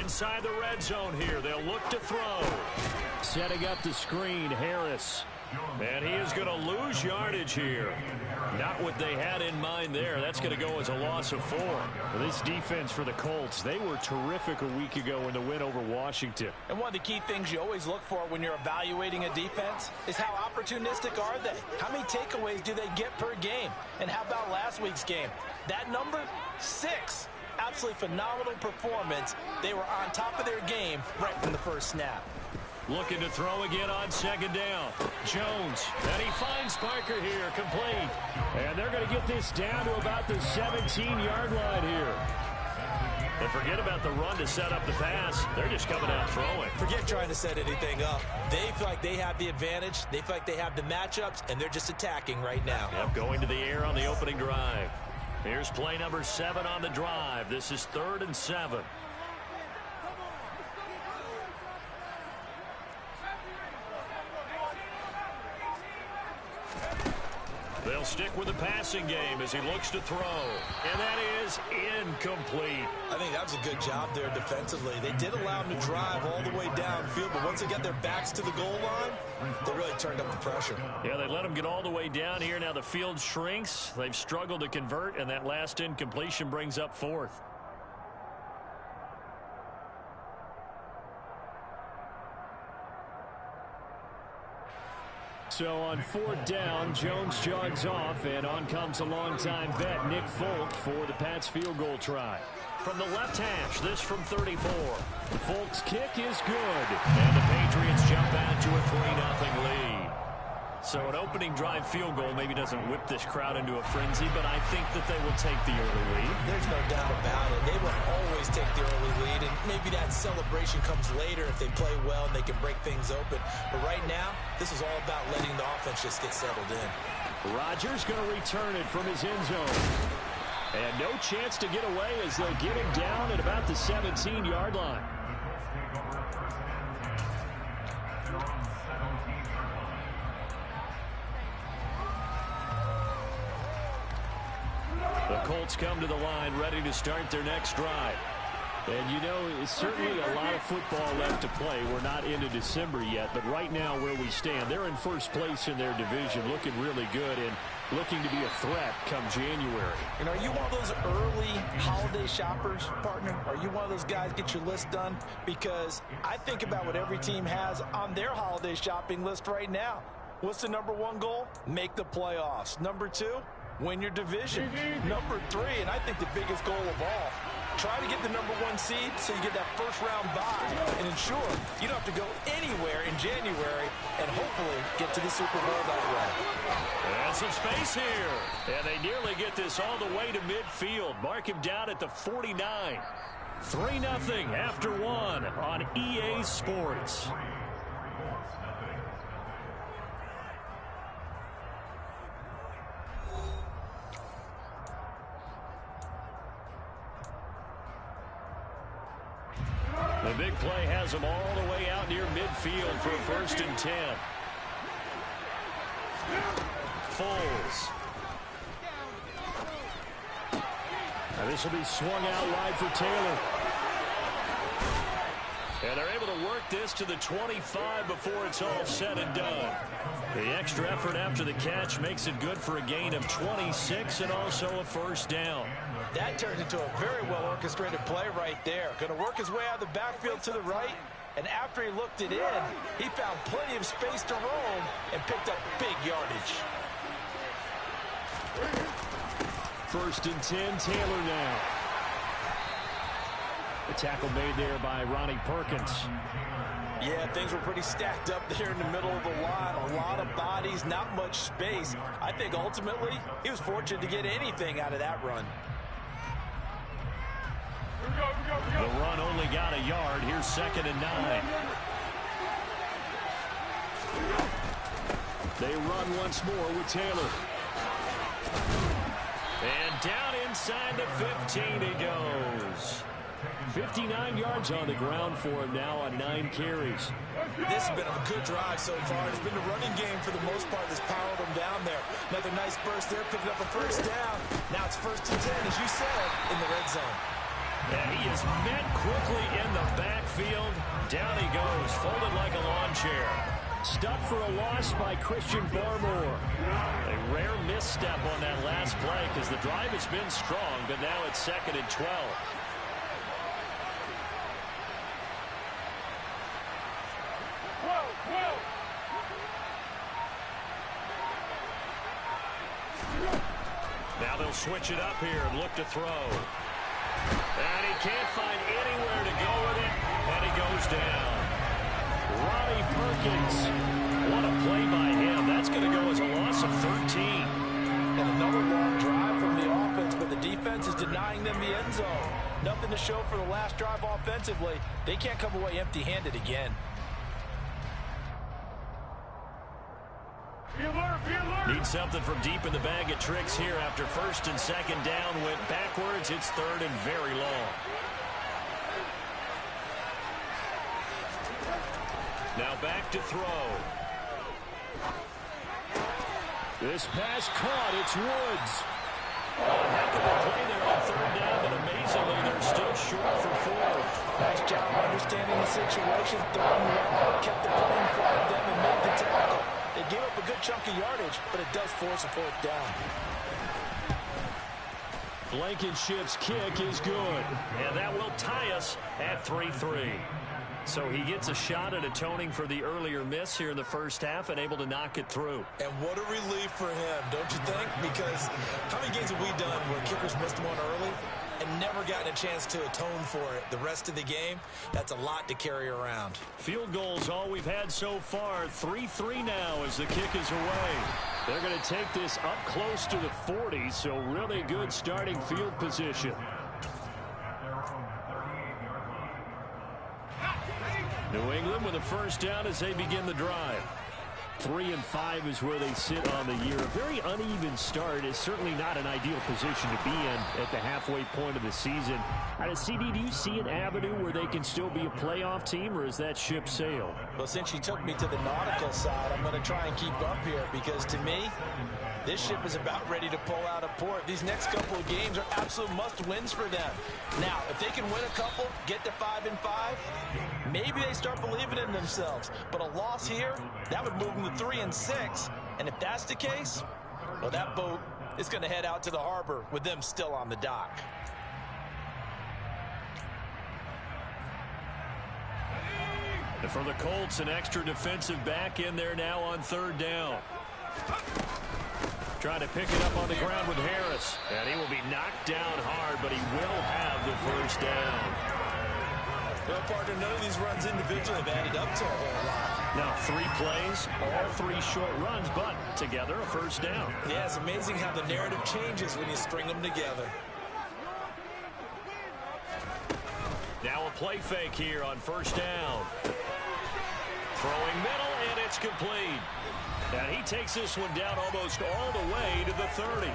inside the red zone here. They'll look to throw. Setting up the screen, Harris. And he is going to lose yardage here. Not what they had in mind there. That's going to go as a loss of 4. Well, this defense for the Colts, they were terrific a week ago in the win over Washington. And one of the key things you always look for when you're evaluating a defense is how opportunistic are they? How many takeaways do they get per game? And how about last week's game? That number, 6. Absolutely phenomenal performance. They were on top of their game right from the first snap. Looking to throw again on second down. Jones, and he finds Parker here, complete. And they're going to get this down to about the 17-yard line here. And forget about the run to set up the pass. They're just coming out throwing. Forget trying to set anything up. They feel like they have the advantage. They feel like they have the matchups, and they're just attacking right now. Yep, going to the air on the opening drive. Here's play number 7 on the drive. This is 3rd and 7. They'll stick with the passing game as he looks to throw. And that is incomplete. I think that was a good job there defensively. They did allow him to drive all the way downfield, but once they got their backs to the goal line, they really turned up the pressure. Yeah, they let him get all the way down here. Now the field shrinks. They've struggled to convert, and that last incompletion brings up 4th. So on 4th down, Jones jogs off, and on comes a longtime vet, Nick Folk, for the Pats field goal try. From the left hash, this from 34. Folk's kick is good, and the Patriots jump out to a 3-0 lead. So an opening drive field goal maybe doesn't whip this crowd into a frenzy, but I think that they will take the early lead. There's no doubt about it. They will always take the early lead, and maybe that celebration comes later if they play well and they can break things open. But right now, this is all about letting the offense just get settled in. Rodgers going to return it from his end zone. And no chance to get away as they'll get him down at about the 17-yard line. The Colts come to the line ready to start their next drive. And, you know, it's certainly a lot of football left to play. We're not into December yet, but right now where we stand, they're in first place in their division, looking really good and looking to be a threat come January. And are you one of those early holiday shoppers, partner? Are you one of those guys get your list done? Because I think about what every team has on their holiday shopping list right now. What's the number 1 goal? Make the playoffs. Number 2, win your division. Number 3, and I think the biggest goal of all, try to get the number 1 seed so you get that first-round bye and ensure you don't have to go anywhere in January and hopefully get to the Super Bowl that way. And some space here. And they nearly get this all the way to midfield. Mark him down at the 49. 3-0 after 1 on EA Sports. The big play has them all the way out near midfield for a 1st and 10. Foles. Now this will be swung out wide for Taylor. And they're able to work this to the 25 before it's all said and done. The extra effort after the catch makes it good for a gain of 26 and also a 1st down. That turned into a very well-orchestrated play right there. Going to work his way out of the backfield to the right, and after he looked it in, he found plenty of space to roam and picked up big yardage. 1st and 10, Taylor now. The tackle made there by Ronnie Perkins. Yeah, things were pretty stacked up there in the middle of the line. A lot of bodies, not much space. I think ultimately he was fortunate to get anything out of that run. The run only got a yard. Here's 2nd and 9. They run once more with Taylor. And down inside the 15 he goes. 59 yards on the ground for him now on 9 carries. This has been a good drive so far. It's been the running game for the most part that's powered them down there. Another nice burst there, picking up a 1st down. Now it's 1st and 10, as you said, in the red zone. And he is met quickly in the back. goes, folded like a lawn chair. Stuck for a loss by Christian Barmore. A rare misstep on that last play because the drive has been strong, but now it's 2nd and 12. Now they'll switch it up here and look to throw. And he can't find anywhere to go with it, and he goes down. Ronnie Perkins. What a play by him. That's going to go as a loss of 13. And another long drive from the offense, but the defense is denying them the end zone. Nothing to show for the last drive offensively. They can't come away empty-handed again. Need something from deep in the bag of tricks here after 1st and 2nd down. Went backwards. It's 3rd and very long. Now back to throw. This pass caught. It's Woods. A heck of a play there on 3rd down, but amazingly they're still short for 4th. Nice job understanding the situation. Third and long, kept the play in front of them and made the tackle. They gave up a good chunk of yardage, but it does force a 4th down. Blankenship's kick is good, and that will tie us at 3-3. So he gets a shot at atoning for the earlier miss here in the first half and able to knock it through. And what a relief for him, don't you think? Because how many games have we done where kickers missed one early and never gotten a chance to atone for it the rest of the game? That's a lot to carry around. Field goals all we've had so far. 3-3 now as the kick is away. They're going to take this up close to the 40, so really good starting field position. New England with a first down as they begin the drive. 3 and 5 is where they sit on the year. A very uneven start is certainly not an ideal position to be in at the halfway point of the season. CD, do you see an avenue where they can still be a playoff team, or is that ship sailed? Well, since you took me to the nautical side, I'm going to try and keep up here because to me, this ship is about ready to pull out of port. These next couple of games are absolute must-wins for them. Now, if they can win a couple, get to 5 and 5, maybe they start believing in themselves. But a loss here, that would move them to 3 and 6. And if that's the case, well, that boat is going to head out to the harbor with them still on the dock. And for the Colts, an extra defensive back in there now on 3rd down. Trying to pick it up on the ground with Harris. And he will be knocked down hard, but he will have the first down. Well, partner, none of these runs individually have added up to a whole lot. Now 3 plays, all 3 short runs, but together a first down. Yeah, it's amazing how the narrative changes when you string them together. Now a play fake here on 1st down. Throwing middle, and it's complete. And he takes this one down almost all the way to the 30.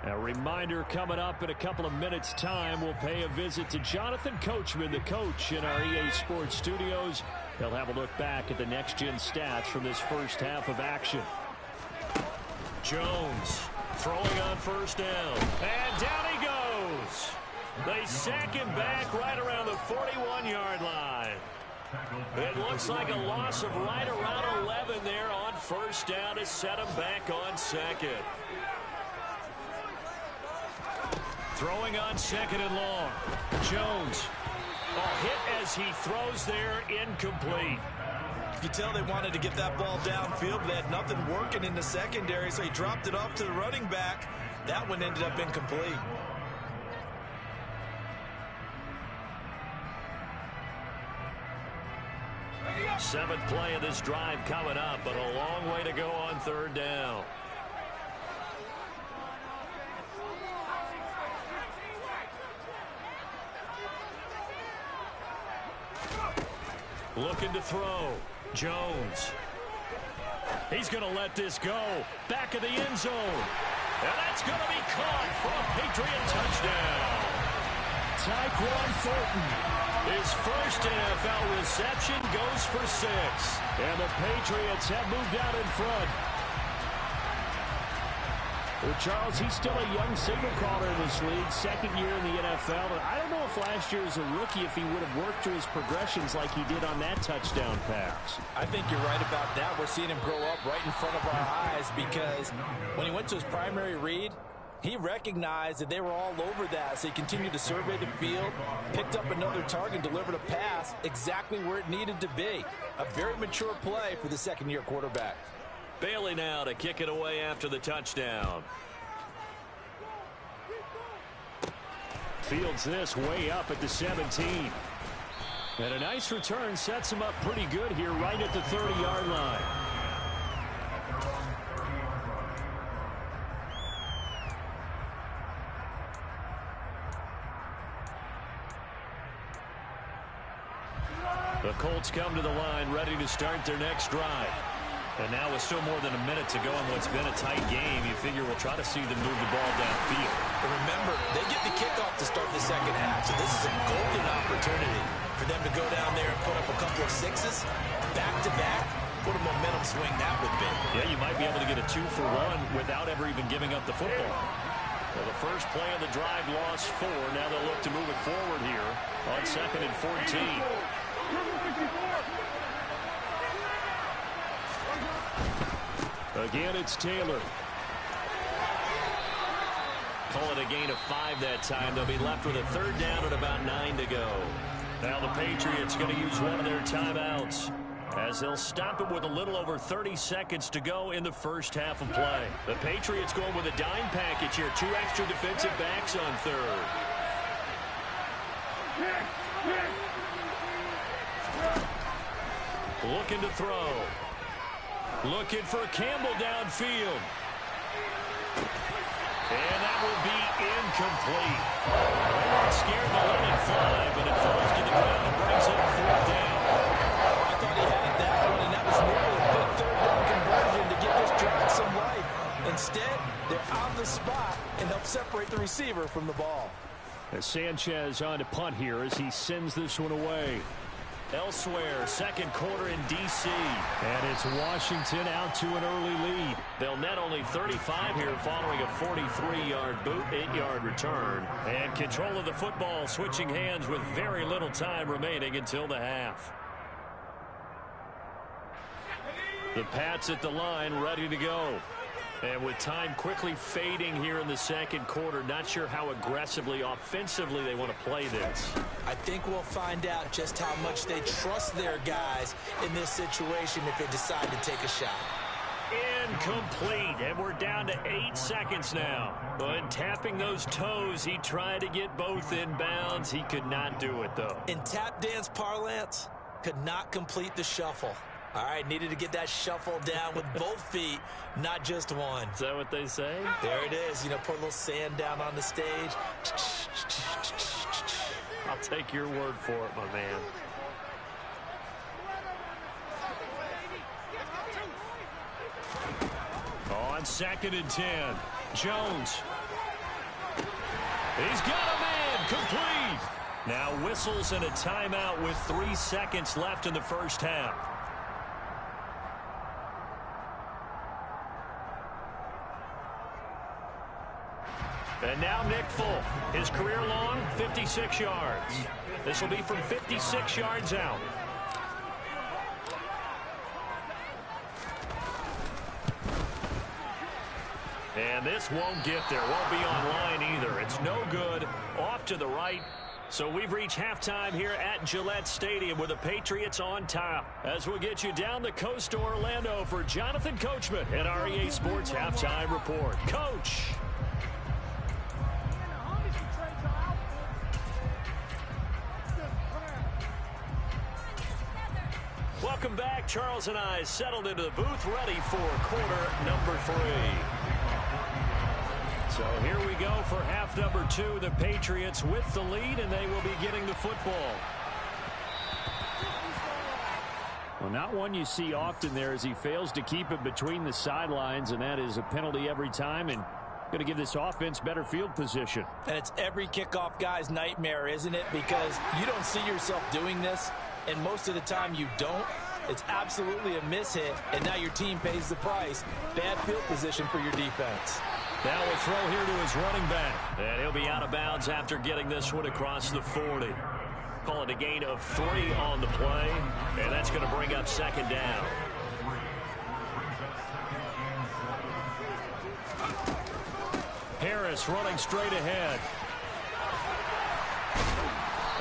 A reminder coming up in a couple of minutes' time. We'll pay a visit to Jonathan Coachman, the coach in our EA Sports studios. He'll have a look back at the next-gen stats from this first half of action. Jones throwing on 1st down. And down he goes. They sack him back right around the 41-yard line. It looks like a loss of right around 11 there on 1st down to set him back on 2nd. Throwing on 2nd and long. Jones. A hit as he throws there, incomplete. You can tell they wanted to get that ball downfield, but they had nothing working in the secondary, so he dropped it off to the running back. That one ended up incomplete. Seventh play of this drive coming up, but a long way to go on 3rd down. Looking to throw. Jones. He's going to let this go. Back of the end zone. And that's going to be caught for a Patriot touchdown. Tyquan Thornton. His first NFL reception goes for 6. And the Patriots have moved out in front. Well, Charles, he's still a young signal caller in this league, second year in the NFL. But I don't know if last year as a rookie, if he would have worked through his progressions like he did on that touchdown pass. I think you're right about that. We're seeing him grow up right in front of our eyes because when he went to his primary read, he recognized that they were all over that, so he continued to survey the field, picked up another target, delivered a pass exactly where it needed to be. A very mature play for the second-year quarterback. Bailey now to kick it away after the touchdown. Fields this way up at the 17. And a nice return sets him up pretty good here right at the 30-yard line. The Colts come to the line ready to start their next drive. And now with still more than a minute to go in what's been a tight game, you figure we'll try to see them move the ball downfield. And remember, they get the kickoff to start the second half, so this is a golden opportunity for them to go down there and put up a couple of sixes back-to-back. What a momentum swing that would be. Yeah, you might be able to get a 2-for-1 without ever even giving up the football. Well, the first play of the drive lost 4. Now they'll look to move it forward here on 2nd and 14. Again, it's Taylor. Call it a gain of 5 that time. They'll be left with a 3rd down and about 9 to go. Now the Patriots going to use one of their timeouts as they'll stop it with a little over 30 seconds to go in the first half of play. The Patriots going with a dime package here. 2 extra defensive backs on 3rd. Looking to throw. Looking for Campbell downfield. And that will be incomplete. They weren't scared to let it fly, but it falls to the ground and brings up 4th down. I thought he had that one, and that was nearly a big 3rd down conversion to give this drive some life. Instead, they're on the spot and help separate the receiver from the ball. As Sanchez on to punt here as he sends this one away. Elsewhere, second quarter in D.C. And it's Washington out to an early lead. They'll net only 35 here following a 43-yard boot, 8-yard return. And control of the football switching hands with very little time remaining until the half. The Pats at the line ready to go. And with time quickly fading here in the second quarter, not sure how aggressively, offensively they want to play this. I think we'll find out just how much they trust their guys in this situation if they decide to take a shot. Incomplete, and we're down to 8 seconds now. But tapping those toes, he tried to get both in bounds. He could not do it, though. In tap dance parlance, could not complete the shuffle. All right, needed to get that shuffle down with both feet, not just one. Is that what they say? There it is. You know, put a little sand down on the stage. I'll take your word for it, my man. On 2nd and 10, Jones. He's got a man, complete. Now whistles and a timeout with 3 seconds left in the first half. And now Nick Folk, his career long, 56 yards. This will be from 56 yards out. And this won't get there, won't be online either. It's no good, off to the right. So we've reached halftime here at Gillette Stadium with the Patriots on top. As we'll get you down the coast to Orlando for Jonathan Coachman at REA Sports Halftime Report. Coach. Welcome back. Charles and I settled into the booth, ready for quarter number 3. So here we go for half number 2. The Patriots with the lead, and they will be getting the football. Well, not one you see often there as he fails to keep it between the sidelines, and that is a penalty every time, and going to give this offense better field position. And it's every kickoff guy's nightmare, isn't it? Because you don't see yourself doing this, and most of the time you don't. It's absolutely a mishit, and now your team pays the price. Bad field position for your defense. Now we'll throw here to his running back. And he'll be out of bounds after getting this one across the 40. Call it a gain of 3 on the play. And that's going to bring up second down. Harris running straight ahead.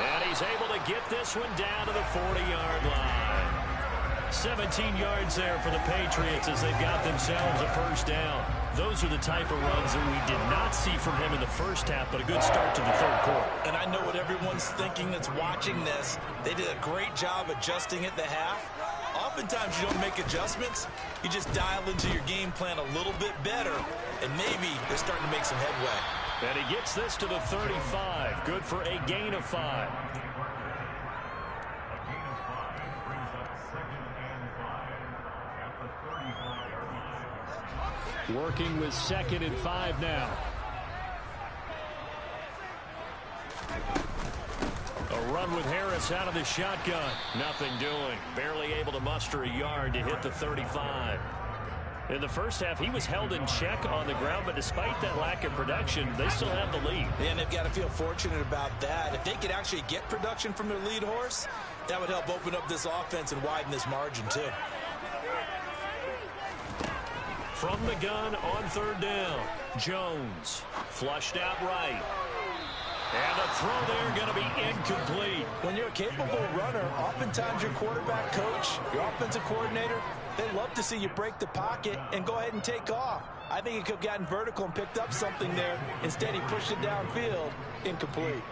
And he's able to get this one down to the 40-yard line. 17 yards there for the Patriots as they've got themselves a first down. Those are the type of runs that we did not see from him in the first half, but a good start to the third quarter. And I know what everyone's thinking that's watching this. They did a great job adjusting at the half. Oftentimes you don't make adjustments. You just dial into your game plan a little bit better, and maybe they're starting to make some headway. And he gets this to the 35. Good for a gain of 5. Working with 2nd and 5 now. A run with Harris out of the shotgun. Nothing doing. Barely able to muster a yard to hit the 35. In the first half, he was held in check on the ground, but despite that lack of production, they still have the lead. And they've got to feel fortunate about that. If they could actually get production from their lead horse, that would help open up this offense and widen this margin too. From the gun on 3rd down, Jones flushed out right. And the throw there going to be incomplete. When you're a capable runner, oftentimes your quarterback coach, your offensive coordinator, they love to see you break the pocket and go ahead and take off. I think he could have gotten vertical and picked up something there. Instead, he pushed it downfield. Incomplete.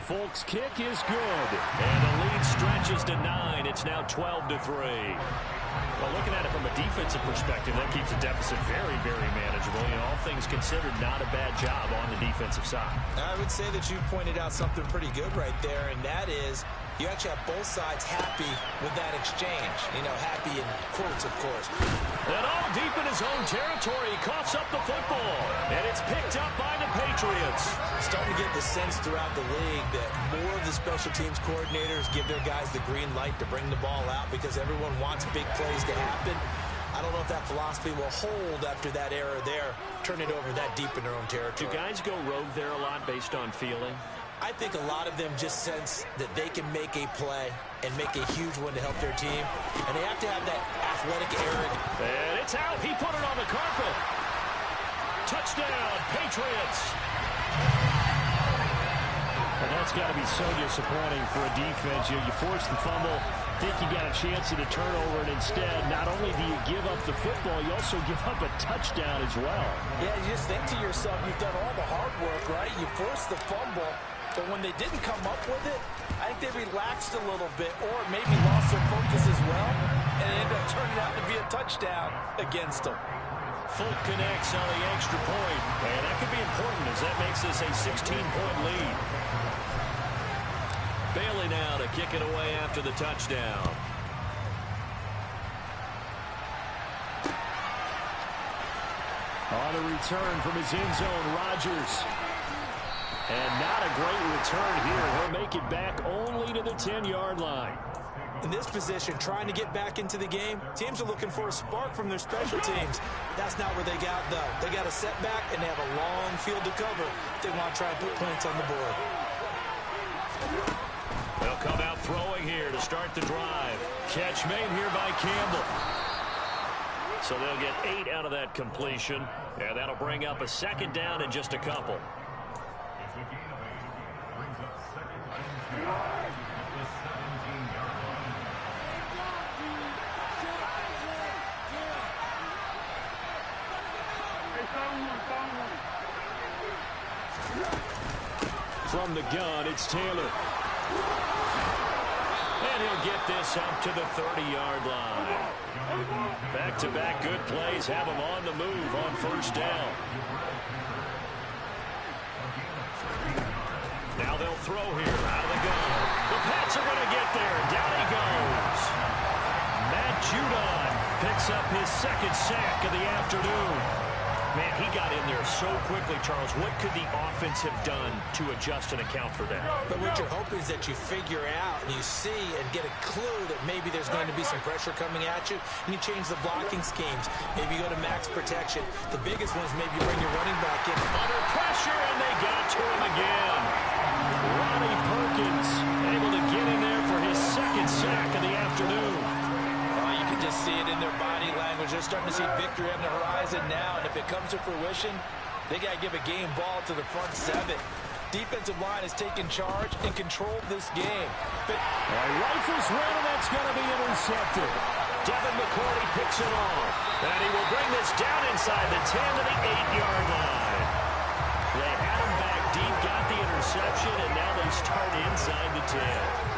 Folk's kick is good. And the lead stretches to 9. It's now 12-3. Well, looking at it from a defensive perspective, that keeps the deficit very, very manageable. You know, all things considered, not a bad job on the defensive side. I would say that you've pointed out something pretty good right there, and that is you actually have both sides happy with that exchange. You know, happy in quotes, of course. And all deep in his own territory, he coughs up the football. And it's picked up by the Patriots. Starting to get the sense throughout the league that more of the special teams coordinators give their guys the green light to bring the ball out because everyone wants big plays to happen. I don't know if that philosophy will hold after that error there, turn it over that deep in their own territory. Do guys go rogue there a lot based on feeling? I think a lot of them just sense that they can make a play and make a huge one to help their team. And they have to have that athletic arrogance. And it's out. He put it on the carpet. Touchdown, Patriots. And that's got to be so disappointing for a defense. You force the fumble, think you got a chance at a turnover, and instead, not only do you give up the football, you also give up a touchdown as well. Yeah, you just think to yourself, you've done all the hard work, right? You forced the fumble, but when they didn't come up with it, I think they relaxed a little bit or maybe lost their focus as well, and it ended up turning out to be a touchdown against them. Folk connects on the extra point, and that could be important as that makes this a 16-point lead. Bailey now to kick it away after the touchdown. On a return from his end zone, Rodgers. And not a great return here. He'll make it back only to the 10-yard line. In this position, trying to get back into the game, teams are looking for a spark from their special teams. That's not where they got, though. They got a setback, and they have a long field to cover if they want to try and put points on the board. They'll come out throwing here to start the drive. Catch made here by Campbell. So they'll get 8 out of that completion, and that'll bring up a second down in just a couple. From the gun, it's Taylor. And he'll get this up to the 30-yard line. Back-to-back good plays have him on the move on first down. Now they'll throw here out of the gun. The Pats are going to get there. Down he goes. Matt Judon picks up his second sack of the afternoon. Man, he got in there so quickly, Charles. What could the offense have done to adjust and account for that? But what you're hoping is that you figure out and you see and get a clue that maybe there's going to be some pressure coming at you, and you change the blocking schemes. Maybe you go to max protection. The biggest ones, maybe you bring your running back in. Under pressure, and they got to him again. Ronnie Perkins able to get in there for his second sack of the afternoon. You can just see it in their body language. They're starting to see victory on the horizon now, and if it comes to fruition, they got to give a game ball to the front seven. Defensive line has taken charge and controlled this game. Rifles run, and that's going to be intercepted. Devin McCourty picks it off, and he will bring this down inside the 10 to the 8-yard line. They had him back deep, got the interception, and now they start inside the 10.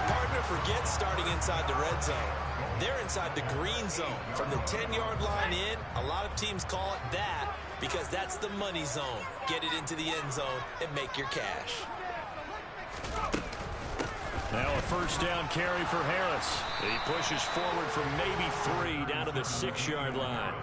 Partner, forget starting inside the red zone. They're inside the green zone. From the 10-yard line in, a lot of teams call it that because that's the money zone. Get it into the end zone and make your cash. Now a first down carry for Harris. He pushes forward from maybe 3 down to the 6-yard line.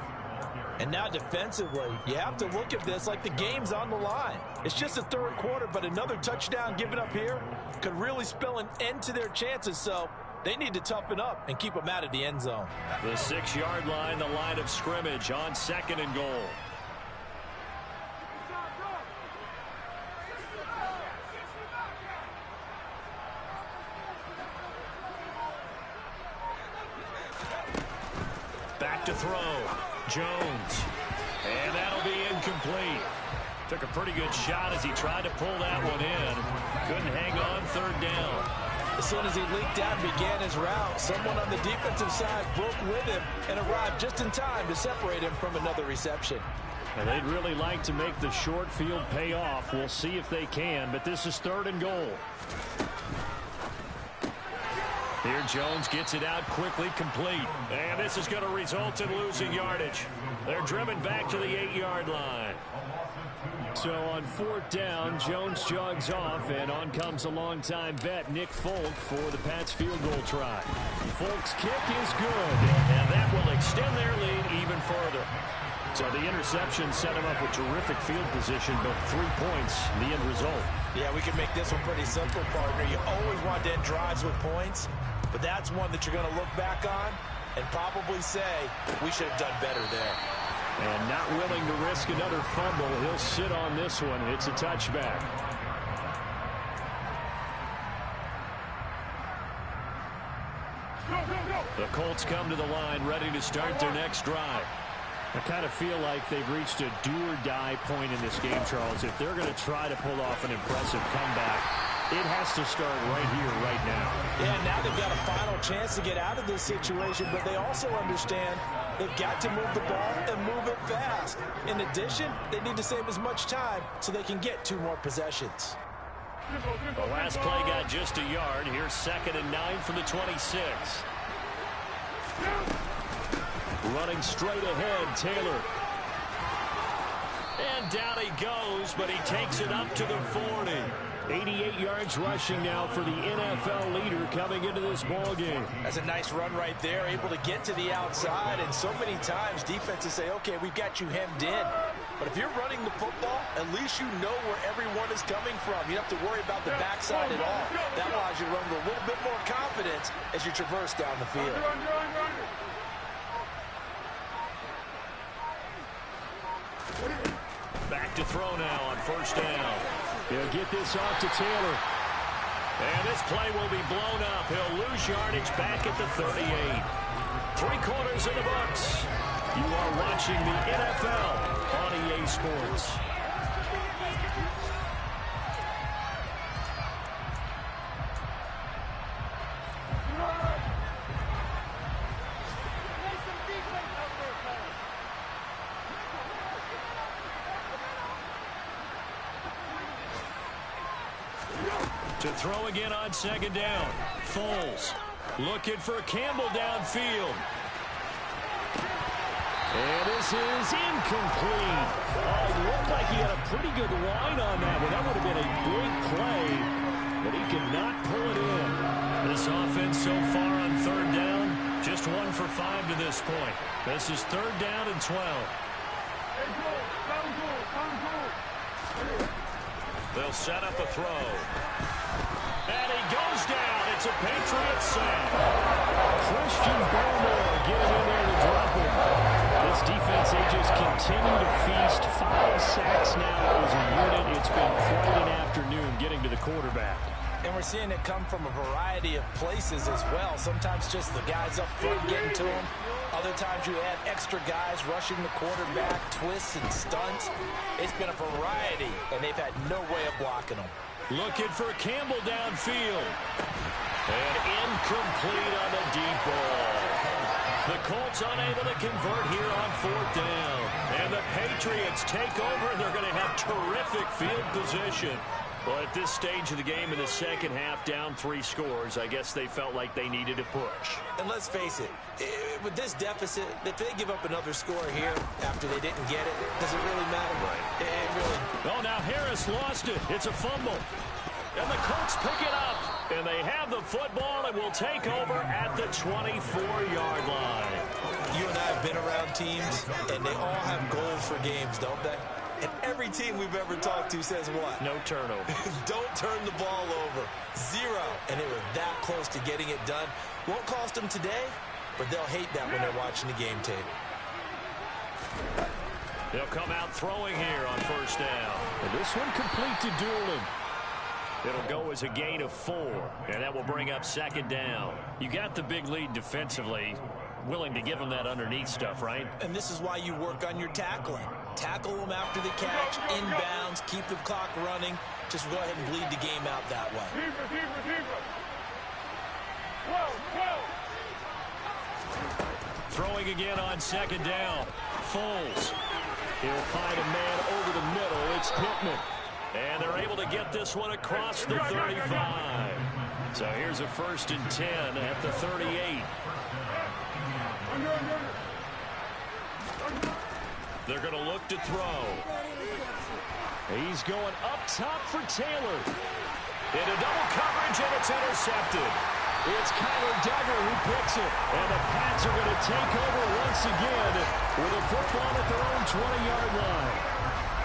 And now defensively, you have to look at this like the game's on the line. It's just the third quarter, but another touchdown given up here could really spell an end to their chances, so they need to toughen up and keep them out of the end zone. The 6-yard line, the line of scrimmage on 2nd and goal. Back to throw. Jones. And that'll be incomplete. Took a pretty good shot as he tried to pull that one in. Couldn't hang on 3rd down. As soon as he leaked out and began his route, someone on the defensive side broke with him and arrived just in time to separate him from another reception. And they'd really like to make the short field pay off. We'll see if they can, but this is 3rd and goal. Here Jones gets it out quickly, complete. And this is going to result in losing yardage. They're driven back to the 8-yard line. So on 4th down, Jones jogs off, and on comes a longtime vet, Nick Folk, for the Pats field goal try. Folk's kick is good, and that will extend their lead even further. So the interception set him up with terrific field position, but 3 points, the end result. Yeah, we can make this one pretty simple, partner. You always want to end drives with points, but that's one that you're going to look back on and probably say, we should have done better there. And not willing to risk another fumble, he'll sit on this one. It's a touchback. The Colts come to the line, ready to start their next drive. I kind of feel like they've reached a do-or-die point in this game, Charles. If they're going to try to pull off an impressive comeback, it has to start right here, right now. Yeah, now they've got a final chance to get out of this situation, but they also understand they've got to move the ball and move it fast. In addition, they need to save as much time so they can get 2 more possessions. The last play got just a yard. Here's 2nd and 9 from the 26. Running straight ahead, Taylor. And down he goes, but he takes it up to the 40. 88 yards rushing now for the NFL leader coming into this ball game. That's a nice run right there, able to get to the outside, and so many times defenses say, okay, we've got you hemmed in. But if you're running the football, at least you know where everyone is coming from. You don't have to worry about the backside at all. That allows you to run with a little bit more confidence as you traverse down the field. Back to throw now on 1st down. He'll get this off to Taylor. And this play will be blown up. He'll lose yardage back at the 38. 3 quarters in the books. You are watching the NFL on EA Sports. To throw again on 2nd down. Foles looking for Campbell downfield. And this is incomplete. Oh, it looked like he had a pretty good line on that one. That would have been a big play, but he could not pull it in. This offense so far on 3rd down, just 1 for 5 to this point. This is 3rd down and 12. They'll set up a throw. And he goes down. It's a Patriots sack. Christian Barmore getting in there to drop him. This defense, they just continue to feast. 5 sacks now as a unit. It's been quite an afternoon getting to the quarterback. And we're seeing it come from a variety of places as well. Sometimes just the guys up front getting to him. Other times you add extra guys rushing the quarterback, twists and stunts. It's been a variety, and they've had no way of blocking them. Looking for Campbell downfield. And incomplete on the deep ball. The Colts unable to convert here on 4th down. And the Patriots take over, and they're going to have terrific field position. Well, at this stage of the game in the second half, down 3 scores, I guess they felt like they needed a push. And let's face it, with this deficit, if they give up another score here after they didn't get it, does it really matter? Right. It really... Oh, now Harris lost it. It's a fumble. And the Colts pick it up. And they have the football and will take over at the 24-yard line. You and I have been around teams, and they all have goals for games, don't they? And every team we've ever talked to says what? No turnover. Don't turn the ball over. 0. And they were that close to getting it done. Won't cost them today, but they'll hate that when they're watching the game tape. They'll come out throwing here on 1st down. And this one complete to Doolin. It'll go as a gain of 4, and that will bring up 2nd down. You got the big lead defensively. Willing to give them that underneath stuff, right? And this is why you work on your tackling. Tackle them after the catch, inbounds, keep the clock running. Just go ahead and bleed the game out that way. Throwing again on 2nd down. Foles. He'll find a man over the middle. It's Pittman. And they're able to get this one across the 35. So here's a 1st and 10 at the 38. They're going to look to throw. He's going up top for Taylor. Into double coverage, and it's intercepted. It's Kyler Duggar who picks it. And the Pats are going to take over once again with a football at their own 20-yard line.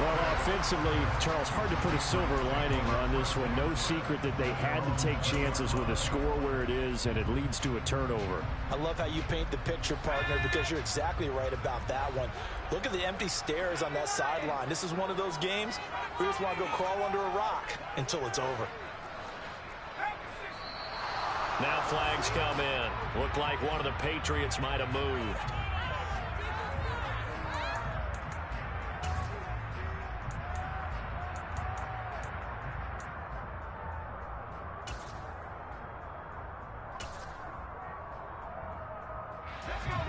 Well, offensively, Charles, hard to put a silver lining on this one. No secret that they had to take chances with a score where it is, and it leads to a turnover. I love how you paint the picture, partner, because you're exactly right about that one. Look at the empty stares on that sideline. This is one of those games we just want to go crawl under a rock until it's over. Now flags come in. Looked like one of the Patriots might have moved.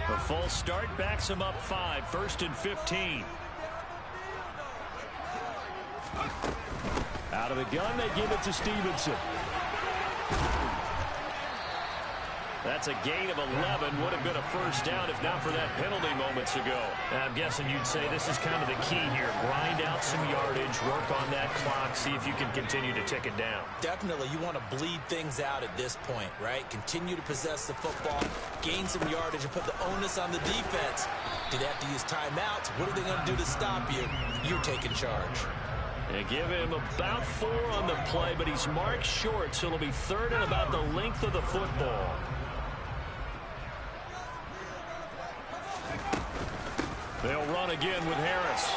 A full start backs him up 5, 1st and 15. Out of the gun, they give it to Stevenson. That's a gain of 11. Would have been a 1st down if not for that penalty moments ago. I'm guessing you'd say this is kind of the key here. Grind out some yardage, work on that clock, see if you can continue to tick it down. Definitely. You want to bleed things out at this point, right? Continue to possess the football, gain some yardage, and put the onus on the defense. Do they have to use timeouts? What are they going to do to stop you? You're taking charge. They give him about 4 on the play, but he's marked short, so it'll be 3rd and about the length of the football. They'll run again with Harris.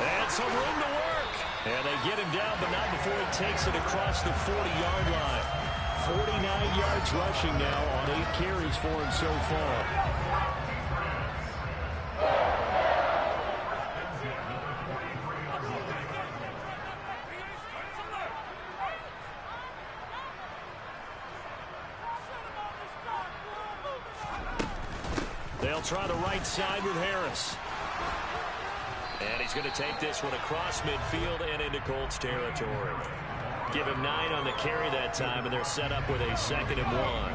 And some room to work. And they get him down, but not before he takes it across the 40-yard line. 49 yards rushing now on 8 carries for him so far. They'll try the right side with Harris. And he's going to take this one across midfield and into Colts territory. Give him 9 on the carry that time, and they're set up with a 2nd and 1.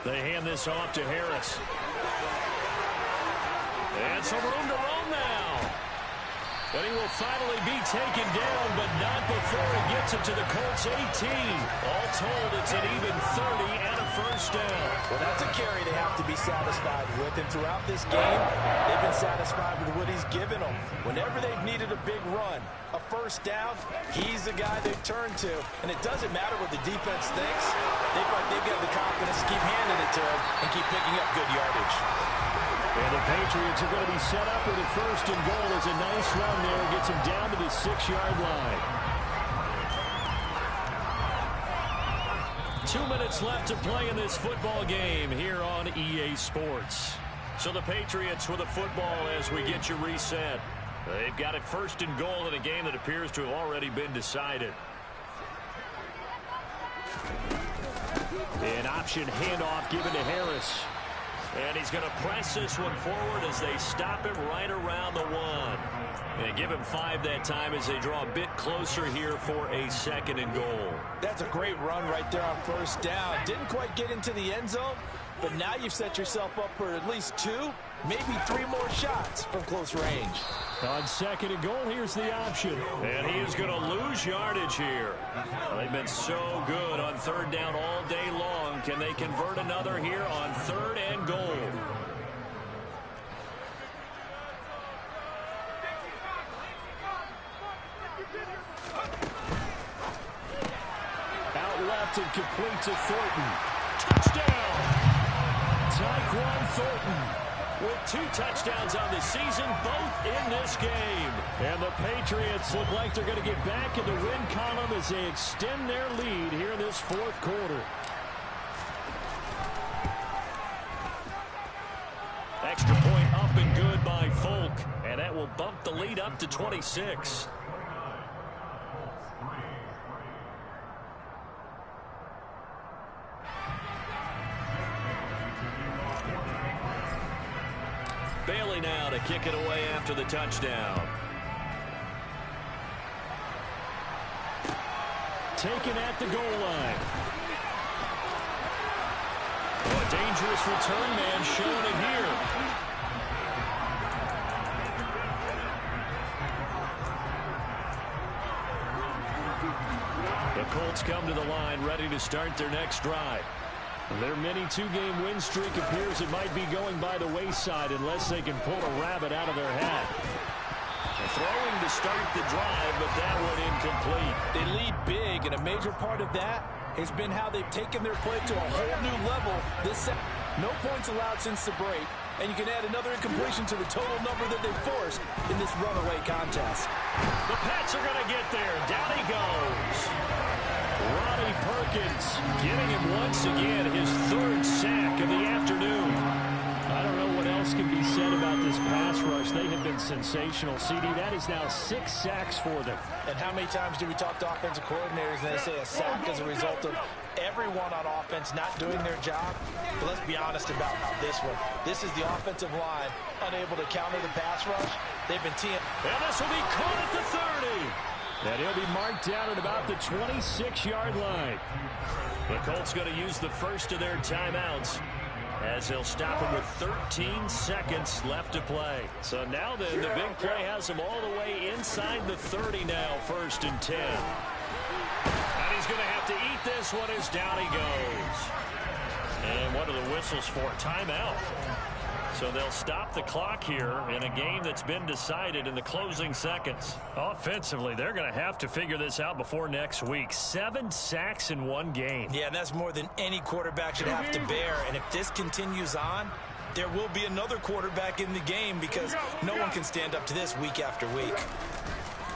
They hand this off to Harris. And some room to roam now. And he will finally be taken down, but not before he gets it to the Colts 18. All told, it's an even 30 and a first down. Well, that's a carry they have to be satisfied with. And throughout this game, they've been satisfied with what he's given them. Whenever they've needed a big run, a first down, he's the guy they've turned to. And it doesn't matter what the defense thinks. They've got the confidence to keep handing it to him and keep picking up good yardage. And the Patriots are going to be set up with a first and goal as a nice run there. Gets him down to the 6-yard line. 2 minutes left to play in this football game here on EA Sports. So the Patriots with a football as we get you reset. They've got it first and goal in a game that appears to have already been decided. An option handoff given to Harris. And he's going to press this one forward as they stop him right around the 1. And give him 5 that time as they draw a bit closer here for a second and goal. That's a great run right there on first down. Didn't quite get into the end zone, but now you've set yourself up for at least 2, maybe 3 more shots from close range. On second and goal, here's the option. And he is going to lose yardage here. They've been so good on third down all day long. Can they convert another here on third and goal? Out left and complete to Thornton. Touchdown! Tyquan Thornton with 2 touchdowns on the season, both in this game. And the Patriots look like they're going to get back in the win column as they extend their lead here in this fourth quarter. Extra point up and good by Folk, and that will bump the lead up to 26. Bailey now to kick it away after the touchdown. Taken at the goal line. Oh, a dangerous return man showing it here. The Colts come to the line ready to start their next drive. Their mini 2-game win streak appears it might be going by the wayside unless they can pull a rabbit out of their hat. Throwing to start the drive, but that one incomplete. They lead big, and a major part of that has been how they've taken their play to a whole new level. No points allowed since the break, and you can add another incompletion to the total number that they've forced in this runaway contest. The Pats are going to get there. Down he goes. Ronnie Perkins getting him once again his 3rd sack of the afternoon. I don't know what else can be said about this pass rush. They have been sensational. CD, that is now 6 sacks for them. And how many times do we talk to offensive coordinators and they say a sack as a result of everyone on offense not doing their job? But let's be honest about this one. This is the offensive line unable to counter the pass rush. They've been teeing. And this will be caught at the 30. And he'll be marked down at about the 26-yard line. The Colts going to use the first of their timeouts as they'll stop him with 13 seconds left to play. So now then, the big play has him all the way inside the 30 now, 1st and 10. And he's going to have to eat this one as down he goes. And what are the whistles for? Timeout. So they'll stop the clock here in a game that's been decided in the closing seconds. Offensively, they're going to have to figure this out before next week. 7 sacks in 1 game. Yeah, and that's more than any quarterback should have to bear. And if this continues on, there will be another quarterback in the game because no one can stand up to this week after week.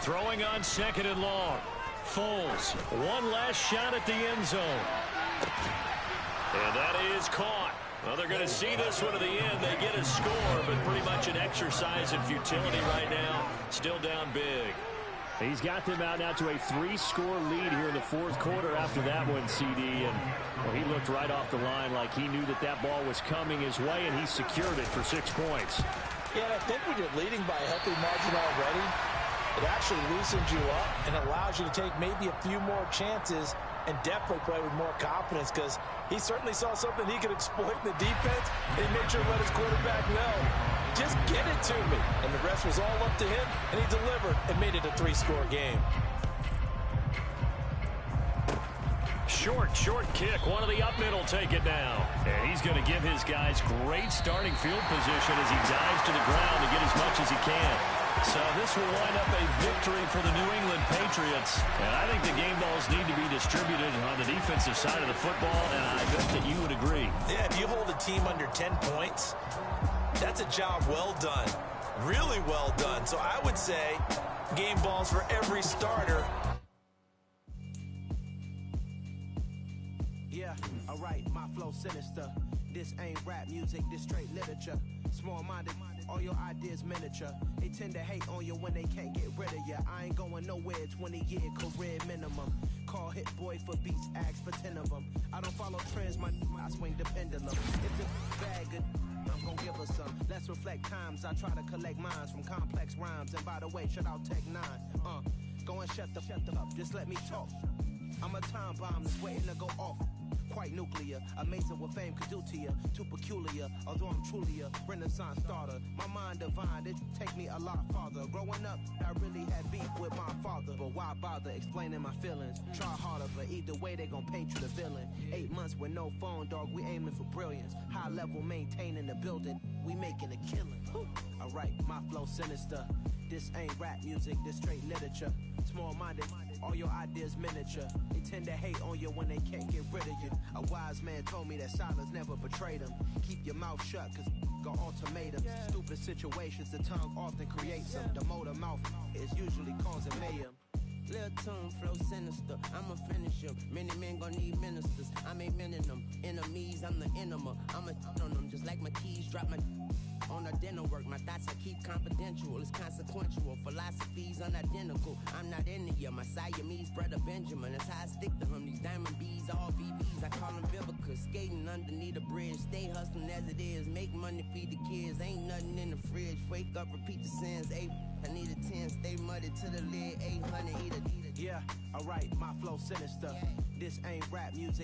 Throwing on 2nd and long. Foles, one last shot at the end zone. And that is caught. Well, they're going to see this one to the end. They get a score, but pretty much an exercise in futility right now. Still down big. He's got them out now to a 3-score lead here in the 4th quarter after that one, CD. And well, he looked right off the line like he knew that that ball was coming his way, and he secured it for 6 points. Yeah, and I think when you're leading by a healthy margin already, it actually loosens you up and allows you to take maybe a few more chances and definitely play with more confidence because he certainly saw something he could exploit in the defense, and he made sure to let his quarterback know. Just get it to me. And the rest was all up to him, and he delivered and made it a 3-score game. Short kick. One of the up middle take it now. And he's going to give his guys great starting field position as he dives to the ground to get as much as he can. So this will wind up a victory for the New England Patriots. And I think the game balls need to be distributed on the defensive side of the football, and I bet that you would agree. Yeah, if you hold a team under 10 points, that's a job well done. Really well done. So I would say game balls for every starter. Yeah, alright, my flow sinister. This ain't rap music, this straight literature. Small-minded, all your ideas miniature. They tend to hate on you when they can't get rid of you. I ain't going nowhere, 20-year career minimum. Call hit boy for beats, ask for 10 of them. I don't follow trends, I swing the pendulum. If the bag good, I'm gonna give her some. Let's reflect times, I try to collect minds from complex rhymes. And by the way, shut out Tech 9. Go and shut the up, just let me talk. I'm a time bomb that's waiting to go off. Quite nuclear, amazing what fame could do to you. Too peculiar, although I'm truly a renaissance starter. My mind divine, it take me a lot farther. Growing up, I really had beef with my father. But why bother explaining my feelings? Try harder, but either way they gon' paint you the villain. 8 months with no phone, dog, we aiming for brilliance. High level maintaining the building, we making a killing. Alright, my flow sinister. This ain't rap music, this straight literature. Small-minded, all your ideas miniature. They tend to hate on you when they can't get rid of you. A wise man told me that silence never betrayed him. Keep your mouth shut, cause got ultimatums. Stupid situations, the tongue often creates them. The motor mouth is usually causing mayhem. Lil' tune, flow sinister, I'ma finish him. Many men gon' need ministers, I make men in them. Enemies, I'm the enema, I'ma on them. Just like my keys, drop my on the dinner work. My thoughts I keep confidential, it's consequential. Philosophies unidentical, I'm not into you. My Siamese brother Benjamin, that's how I stick to him. These diamond bees, all BBs, I call them Vivica. Skating underneath the bridge, stay hustling as it is. Make money, feed the kids, ain't nothing in the fridge. Wake up, repeat the sins, I need a 10, stay muddy to the lid, 800, eat a. Yeah, alright, my flow sinister. This ain't rap music.